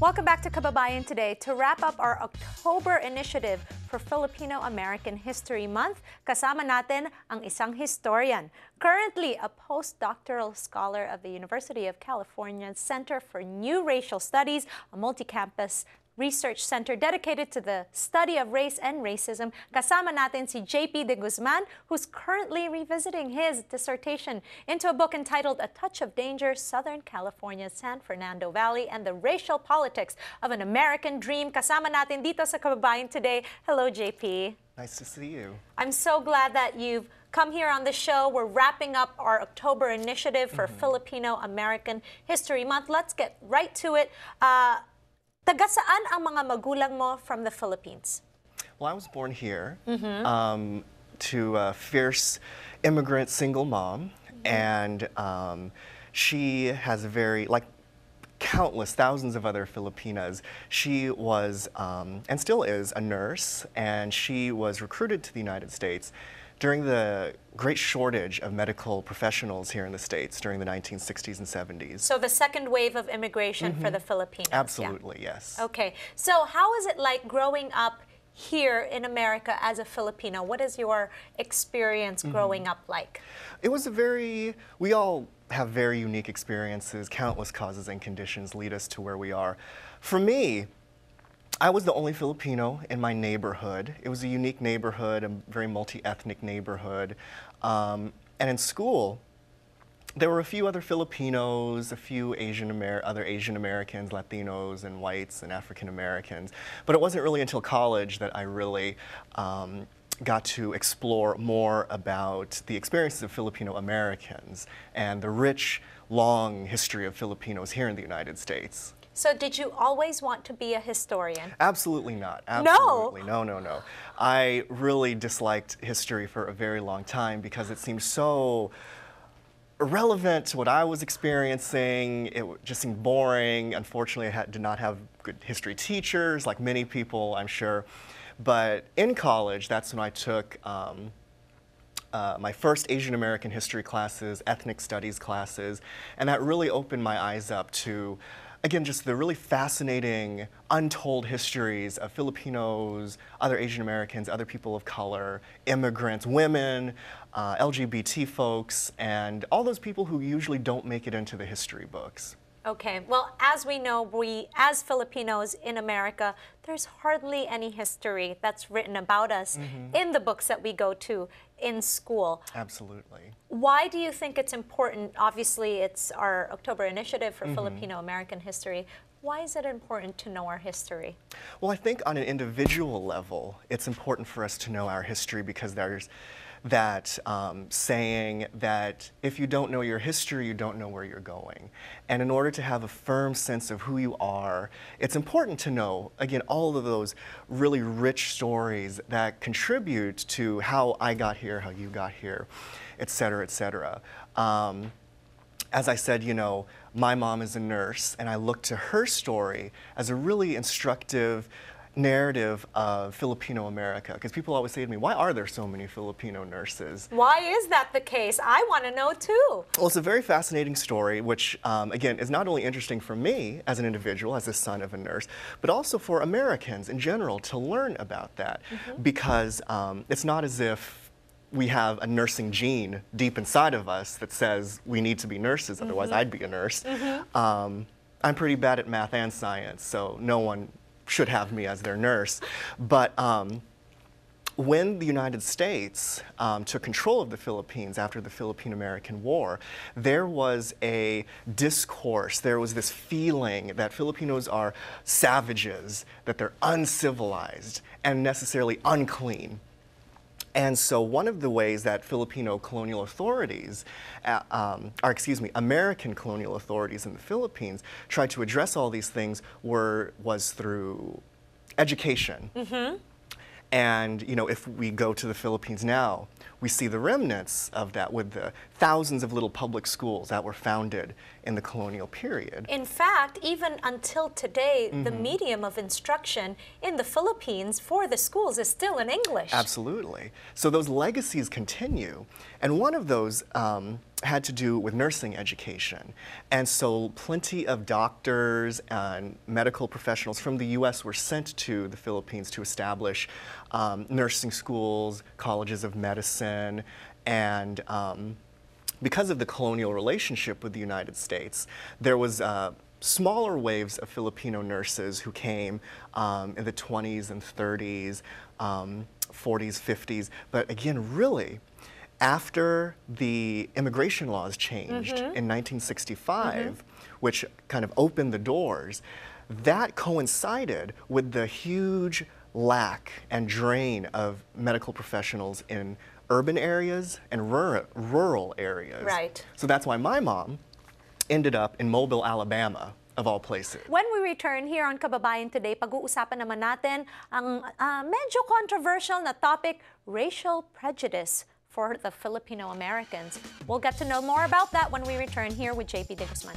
Welcome back to Kababayan Today. To wrap up our October initiative for Filipino-American History Month, kasama natin ang isang historian. Currently a postdoctoral scholar of the University of California Center for New Racial Studies, a multi-campus research center dedicated to the study of race and racism. Kasama natin si JP De Guzman, who's currently revisiting his dissertation into a book entitled A Touch of Danger, Southern California's San Fernando Valley and the Racial Politics of an American Dream. Kasama natin dito sa Kababayan Today. Hello, JP. Nice to see you. I'm so glad that you've come here on the show. We're wrapping up our October initiative for Filipino-American History Month. Let's get right to it. Taga saan ang mga magulang mo from the Philippines? Well, I was born here to a fierce immigrant single mom, and she has a very, like countless thousands of other Filipinas, she was, and still is, a nurse, and she was recruited to the United States during the great shortage of medical professionals here in the States during the 1960s and 70s. So the second wave of immigration for the Filipinos. Absolutely, yeah. yes. Okay, so how is it like growing up here in America as a Filipino? What is your experience growing up like? It was we all have very unique experiences. Countless causes and conditions lead us to where we are. For me, I was the only Filipino in my neighborhood. It was a unique neighborhood, a very multi-ethnic neighborhood. And in school, there were a few other Filipinos, a few other Asian Americans, Latinos, and whites, and African Americans. But it wasn't really until college that I really got to explore more about the experiences of Filipino Americans and the rich, long history of Filipinos here in the United States. So did you always want to be a historian? Absolutely not. Absolutely. No, no, no. I really disliked history for a very long time because it seemed so irrelevant to what I was experiencing. It just seemed boring. Unfortunately, I did not have good history teachers, like many people, I'm sure. But in college, that's when I took my first Asian American history classes, ethnic studies classes, and that really opened my eyes up to, again, just the really fascinating, untold histories of Filipinos, other Asian Americans, other people of color, immigrants, women, LGBT folks, and all those people who usually don't make it into the history books. Okay, well, as we know, we, as Filipinos in America, there's hardly any history that's written about us in the books that we go to in school. Absolutely. Why do you think it's important? Obviously, it's our October initiative for Filipino-American history. Why is it important to know our history? Well, I think on an individual level, it's important for us to know our history because there's that saying that if you don't know your history, you don't know where you're going. And in order to have a firm sense of who you are, it's important to know, again, all of those really rich stories that contribute to how I got here, how you got here, et cetera, et cetera. As I said, you know, my mom is a nurse, and I look to her story as a really instructive narrative of Filipino America, because people always say to me, why are there so many Filipino nurses? Why is that the case? I want to know too. Well, it's a very fascinating story, which again is not only interesting for me as an individual, as the son of a nurse, but also for Americans in general to learn about that, because it's not as if we have a nursing gene deep inside of us that says we need to be nurses, otherwise I'd be a nurse. I'm pretty bad at math and science, so no one should have me as their nurse. But when the United States took control of the Philippines after the Philippine-American War, there was a discourse, there was this feeling that Filipinos are savages, that they're uncivilized and necessarily unclean. And so one of the ways that Filipino colonial authorities, American colonial authorities in the Philippines tried to address all these things was through education. And you know, if we go to the Philippines now, we see the remnants of that with the thousands of little public schools that were founded in the colonial period. In fact, even until today, the medium of instruction in the Philippines for the schools is still in English. Absolutely. So those legacies continue. And one of those had to do with nursing education. And so plenty of doctors and medical professionals from the US were sent to the Philippines to establish nursing schools, colleges of medicine, and because of the colonial relationship with the United States, there was smaller waves of Filipino nurses who came in the 20s and 30s, 40s, 50s. But again, really, after the immigration laws changed in 1965, which kind of opened the doors, that coincided with the huge lack and drain of medical professionals in urban areas and rural areas. Right. So that's why my mom ended up in Mobile, Alabama, of all places. When we return here on Kababayan Today, pag-uusapan naman natin ang medyo controversial na topic, racial prejudice for the Filipino-Americans. We'll get to know more about that when we return here with JP De Guzman.